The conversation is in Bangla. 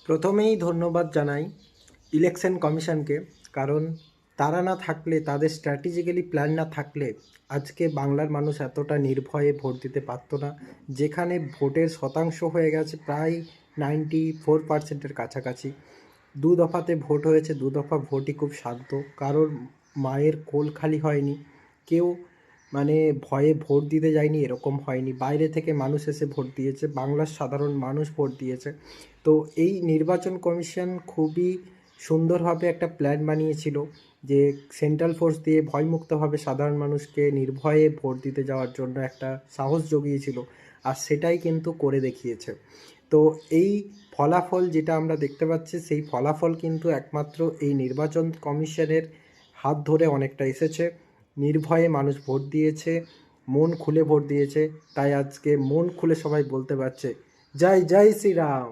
প্রথমেই ধন্যবাদ জানাই ইলেকশন কমিশনকে। কারণ তারা না থাকলে, তাদের স্ট্র্যাটেজিক্যালি প্ল্যান না থাকলে আজকে বাংলার মানুষ এতটা নির্ভয়ে ভোট দিতে পারতো না। যেখানে ভোটের শতাংশ হয়ে গেছে প্রায় 94%-এর কাছাকাছি। দু দফাতে ভোট হয়েছে, দু দফা ভোটই খুব শান্ত, কারোর মায়ের কোল খালি হয়নি, কেউ মানে ভয়ে ভোট দিতে যায়নি এরকম হয়নি। বাইরে থেকে মানুষ এসে ভোট দিয়েছে, বাংলার সাধারণ মানুষ ভোট দিয়েছে। তো এই নির্বাচন কমিশন খুবই সুন্দরভাবে একটা প্ল্যান বানিয়েছিল যে সেন্ট্রাল ফোর্স দিয়ে ভয়মুক্তভাবে সাধারণ মানুষকে নির্ভয়ে ভোট দিতে যাওয়ার জন্য একটা সাহস জুগিয়েছিল, আর সেটাই কিন্তু করে দেখিয়েছে। তো এই ফলাফল যেটা আমরা দেখতে পাচ্ছি, সেই ফলাফল কিন্তু একমাত্র এই নির্বাচন কমিশনের হাত ধরে অনেকটা এসেছে। নির্ভয়ে মানুষ ভোট দিয়েছে, মন খুলে ভোট দিয়েছে। তাই আজকে মন খুলে সবাই বলতে পারছে জয় জয় শ্রীরাম।